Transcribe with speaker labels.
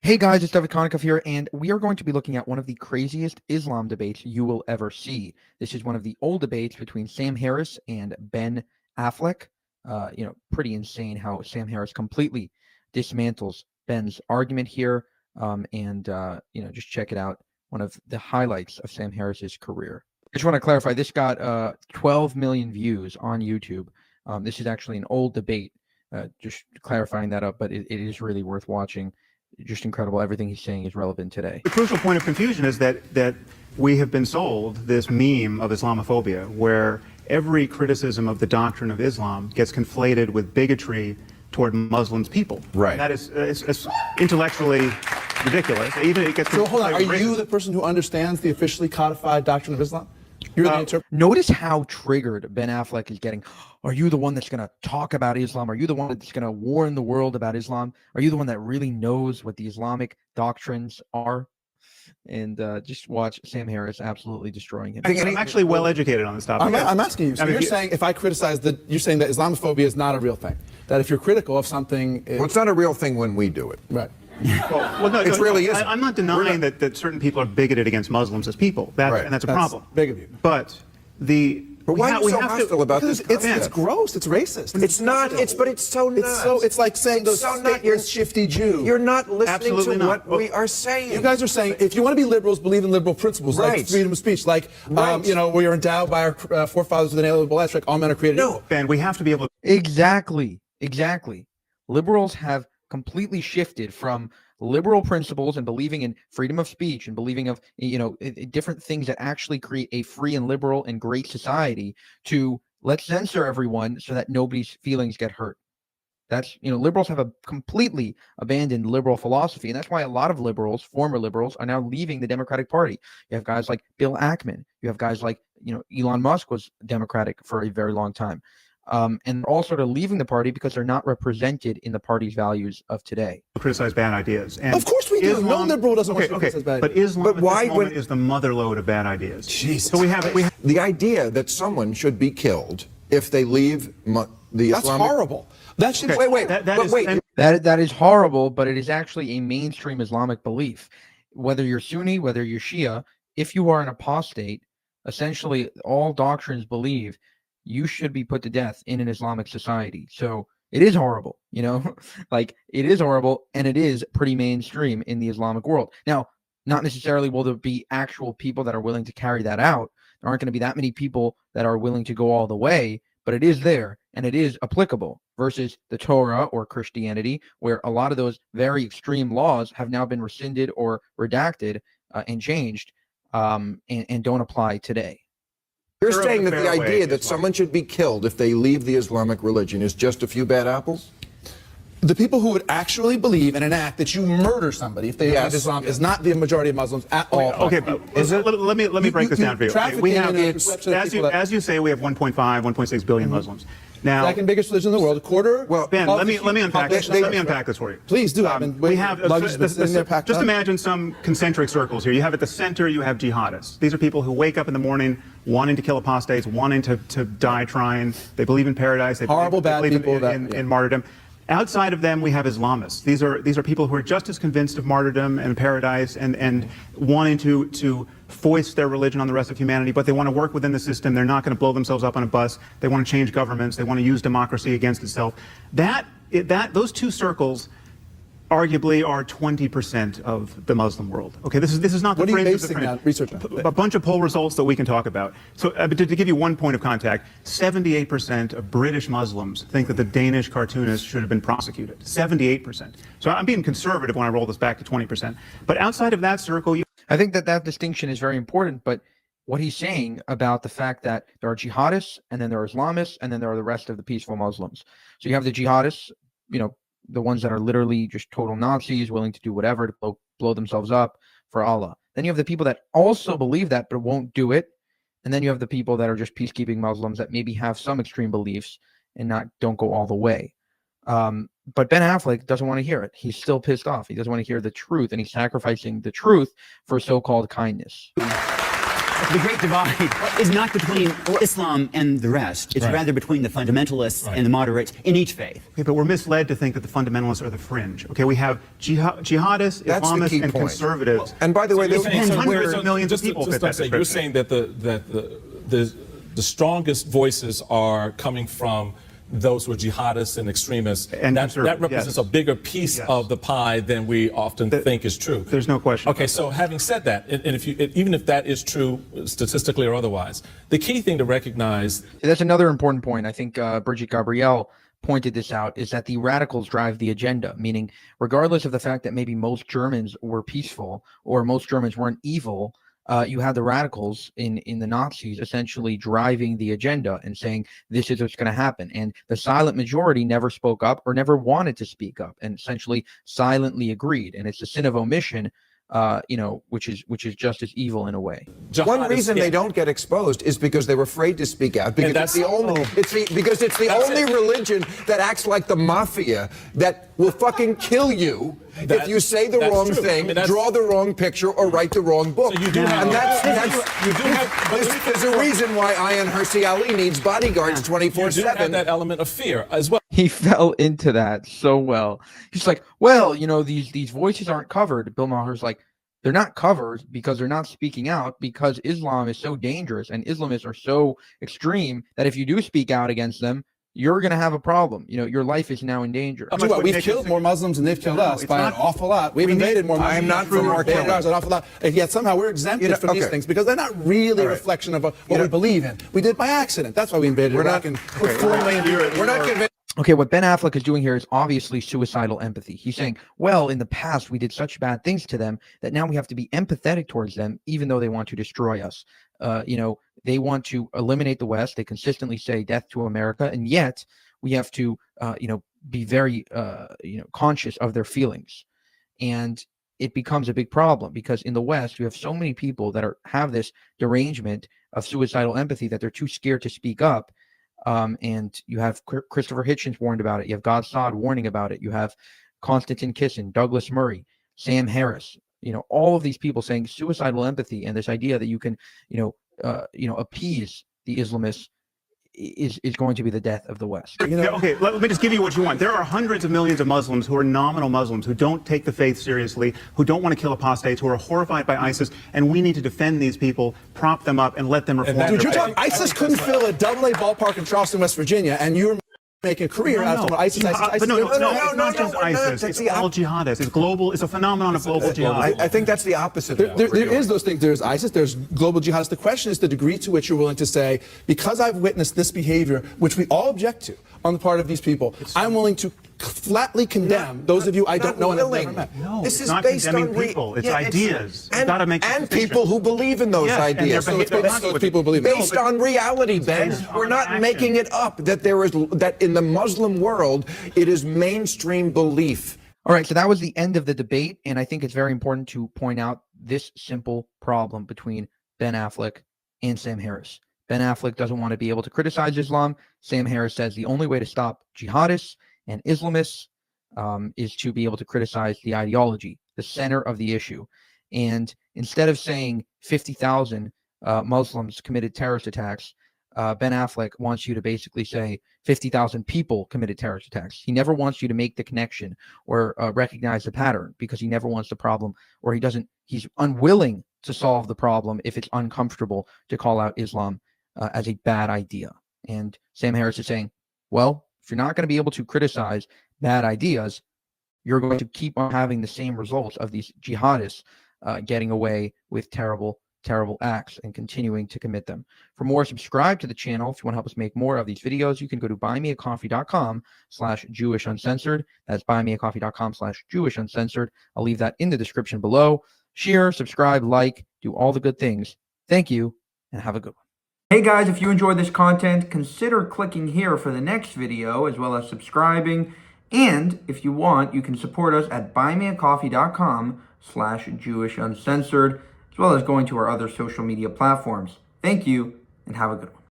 Speaker 1: Hey guys, it's David Konikov here, and we are going to be looking at one of the craziest Islam debates you will ever see. This is one of the old debates between Sam Harris and Ben Affleck. Pretty insane how Sam Harris completely dismantles Ben's argument here. Just check it out. One of the highlights of Sam Harris's career. I just want to clarify, this got 12 million views on YouTube. This is actually an old debate, just clarifying that up, but it is really worth watching. Just incredible. Everything he's saying is relevant today.
Speaker 2: The crucial point of confusion is that we have been sold this meme of Islamophobia, where every criticism of the doctrine of Islam gets conflated with bigotry toward Muslims people.
Speaker 3: Right.
Speaker 2: And that is it's intellectually ridiculous. Even it gets.
Speaker 4: So hold on. Are you the person who understands the officially codified doctrine of Islam? You're the interpreter.
Speaker 1: Notice how triggered Ben Affleck is getting. Are you the one that's going to talk about Islam? Are you the one that's going to warn the world about Islam? Are you the one that really knows what the Islamic doctrines are? And just watch Sam Harris absolutely destroying him.
Speaker 2: I'm actually well educated on this topic.
Speaker 4: I'm asking you. So you're saying if I criticize you're saying that Islamophobia is not a real thing. That if you're critical of something,
Speaker 3: well, it's not a real thing when we do it.
Speaker 4: Right.
Speaker 2: Well, no,
Speaker 3: it really isn't.
Speaker 2: I'm not denying that certain people are bigoted against Muslims as people.
Speaker 3: Right.
Speaker 2: And that's a problem.
Speaker 4: Big of you.
Speaker 2: But
Speaker 3: why are you so hostile about this?
Speaker 4: It's gross. It's racist.
Speaker 3: It's not. But it's so nuts.
Speaker 4: It's like saying those statements, shifty Jew.
Speaker 3: You're not listening
Speaker 2: Absolutely
Speaker 3: to
Speaker 2: not.
Speaker 3: what we are saying.
Speaker 4: You guys are saying if you want to be liberals, believe in liberal principles like freedom of speech, like we are endowed by our forefathers with an inalienable rights, like all men are created equal.
Speaker 2: And we have to be able to.
Speaker 1: Exactly. Liberals have completely shifted from liberal principles and believing in freedom of speech and believing of different things that actually create a free and liberal and great society to let's censor everyone so that nobody's feelings get hurt. That's liberals have a completely abandoned liberal philosophy, and that's why a lot of liberals, former liberals, are now leaving the Democratic Party. You have guys like Bill Ackman. You have guys like Elon Musk was Democratic for a very long time. And they're all sort of leaving the party because they're not represented in the party's values of today.
Speaker 2: Criticize bad ideas. And
Speaker 4: of course we do. No liberal doesn't want to criticize bad ideas.
Speaker 2: But Islam at this moment is the motherlode of bad ideas.
Speaker 4: Jesus.
Speaker 2: So we have
Speaker 3: the idea that someone should be killed if they leave the
Speaker 4: That's
Speaker 3: Islamic...
Speaker 4: horrible. That should
Speaker 3: Wait.
Speaker 1: That is horrible, but it is actually a mainstream Islamic belief. Whether you're Sunni, whether you're Shia, if you are an apostate, essentially all doctrines believe you should be put to death in an Islamic society. So it is horrible, like it is horrible, and it is pretty mainstream in the Islamic world. Now, not necessarily will there be actual people that are willing to carry that out. There aren't going to be that many people that are willing to go all the way, but it is there and it is applicable versus the Torah or Christianity, where a lot of those very extreme laws have now been rescinded or redacted and changed and don't apply today.
Speaker 3: You're saying that the idea that someone should be killed if they leave the Islamic religion is just a few bad apples?
Speaker 4: The people who would actually believe and enact that you murder somebody if they leave Islam is not the majority of Muslims at all.
Speaker 2: Okay, let me break this down for you. We have, as you say, we have 1.5, 1.6 billion Muslims. Now,
Speaker 4: second biggest religion in the world, a quarter.
Speaker 2: Well, Ben, let me unpack this. Let me unpack this for you.
Speaker 4: Please do.
Speaker 2: We have just imagine some concentric circles here. You have at the center, you have jihadists. These are people who wake up in the morning wanting to kill apostates, wanting to die trying. They believe in paradise. They believe in martyrdom. Outside of them, we have Islamists. These are people who are just as convinced of martyrdom and paradise and wanting to foist their religion on the rest of humanity, but they want to work within the system. They're not going to blow themselves up on a bus. They want to change governments. They want to use democracy against itself. Those two circles arguably are 20% of the Muslim world. Okay, this is not the
Speaker 4: what are you
Speaker 2: fringe
Speaker 4: basing that research on?
Speaker 2: A bunch of poll results that we can talk about. So to give you one point of contact, 78% of British Muslims think that the Danish cartoonist should have been prosecuted. 78%. So I'm being conservative when I roll this back to 20%. But outside of that circle,
Speaker 1: I think that distinction is very important, but what he's saying about the fact that there are jihadists and then there are Islamists and then there are the rest of the peaceful Muslims. So you have the jihadists, the ones that are literally just total Nazis, willing to do whatever to blow themselves up for Allah. Then you have the people that also believe that but won't do it. And then you have the people that are just peacekeeping Muslims that maybe have some extreme beliefs and don't go all the way. But Ben Affleck doesn't want to hear it. He's still pissed off. He doesn't want to hear the truth, and he's sacrificing the truth for so-called kindness.
Speaker 5: The great divide is not between Islam and the rest. It's rather between the fundamentalists and the moderates in each faith.
Speaker 2: Okay, but we're misled to think that the fundamentalists are the fringe. Okay, we have jihadists, Islamists, and conservatives.
Speaker 3: And by the way,
Speaker 2: there's hundreds of millions of people.
Speaker 6: You're saying that the strongest voices are coming from those who are jihadists and extremists, and that represents a bigger piece of the pie than we often think is true.
Speaker 2: There's no question.
Speaker 6: Okay, so having said that, and even if that is true statistically or otherwise, the key thing to recognize—
Speaker 1: That's another important point. I think Brigitte Gabriel pointed this out, is that the radicals drive the agenda, meaning regardless of the fact that maybe most Germans were peaceful or most Germans weren't evil, you have the radicals in the Nazis essentially driving the agenda and saying this is what's going to happen. And the silent majority never spoke up or never wanted to speak up and essentially silently agreed. And it's a sin of omission, which is just as evil in a way.
Speaker 3: One reason they don't get exposed is because they're afraid to speak out, because it's the only religion that acts like the mafia, that will fucking kill you if you say the wrong thing, draw the wrong picture, or write the wrong book.
Speaker 6: So you do have,
Speaker 3: there's a reason why Ayaan Hirsi Ali needs bodyguards 24/7.
Speaker 6: You do have that element of fear as well.
Speaker 1: He fell into that so well. He's like, well, these voices aren't covered. Bill Maher's like, they're not covered because they're not speaking out, because Islam is so dangerous and Islamists are so extreme that if you do speak out against them, you're going to have a problem. Your life is now in danger.
Speaker 4: We've killed more Muslims than they've killed us by an awful lot. We've invaded more Muslims.
Speaker 3: I'm not for more killing.
Speaker 4: An awful lot. And yet somehow we're exempted from these things because they're not really a reflection of what we believe in. We did by accident. That's why we invaded Iraq. We're not convinced.
Speaker 1: Okay, what Ben Affleck is doing here is obviously suicidal empathy. He's saying, well, in the past, we did such bad things to them that now we have to be empathetic towards them, even though they want to destroy us. They want to eliminate the West. They consistently say death to America. And yet we have to, be very, conscious of their feelings. And it becomes a big problem because in the West, you have so many people that have this derangement of suicidal empathy that they're too scared to speak up. And you have Christopher Hitchens warned about it. You have God Sod warning about it. You have Konstantin Kisin, Douglas Murray, Sam Harris, all of these people saying suicidal empathy and this idea that you can, appease the Islamists is going to be the death of the West.
Speaker 2: Okay, let me just give you what you want. There are hundreds of millions of Muslims who are nominal Muslims, who don't take the faith seriously, who don't want to kill apostates, who are horrified by ISIS, and we need to defend these people, prop them up, and let them reform.
Speaker 4: Dude, you're talking ISIS couldn't fill a AA ballpark in Charleston, West Virginia, and you're making a career out of ISIS.
Speaker 2: It's not just ISIS. It's all jihadists. It's global. It's a phenomenon of global jihad.
Speaker 3: I think that's the opposite.
Speaker 4: There is those things. There's ISIS. There's global jihadists. The question is the degree to which you're willing to say, because I've witnessed this behavior, which we all object to on the part of these people, I'm willing to flatly condemn those of you I don't know and have never met.
Speaker 2: No,
Speaker 3: this is
Speaker 2: not
Speaker 3: based on
Speaker 2: people. It's ideas.
Speaker 3: And people who believe in those ideas. Based on reality, Ben. We're not making it up. That in the Muslim world, it is mainstream belief.
Speaker 1: All right, so that was the end of the debate, and I think it's very important to point out this simple problem between Ben Affleck and Sam Harris. Ben Affleck doesn't want to be able to criticize Islam. Sam Harris says the only way to stop jihadists and Islamists is to be able to criticize the ideology, the center of the issue. And instead of saying 50,000 Muslims committed terrorist attacks, Ben Affleck wants you to basically say 50,000 people committed terrorist attacks. He never wants you to make the connection or recognize the pattern because he never wants the problem, or he's unwilling to solve the problem if it's uncomfortable to call out Islam as a bad idea. And Sam Harris is saying, well, if you're not going to be able to criticize bad ideas, you're going to keep on having the same results of these jihadists getting away with terrible acts and continuing to commit them. For more, subscribe to the channel. If you want to help us make more of these videos, you can go to buymeacoffee.com/JewishUncensored. That's buymeacoffee.com/JewishUncensored. I'll leave that in the description below. Share, subscribe, like, do all the good things. Thank you, and have a good one. Hey guys, if you enjoyed this content, consider clicking here for the next video, as well as subscribing. And if you want, you can support us at buymeacoffee.com/JewishUncensored, as well as going to our other social media platforms. Thank you, and have a good one.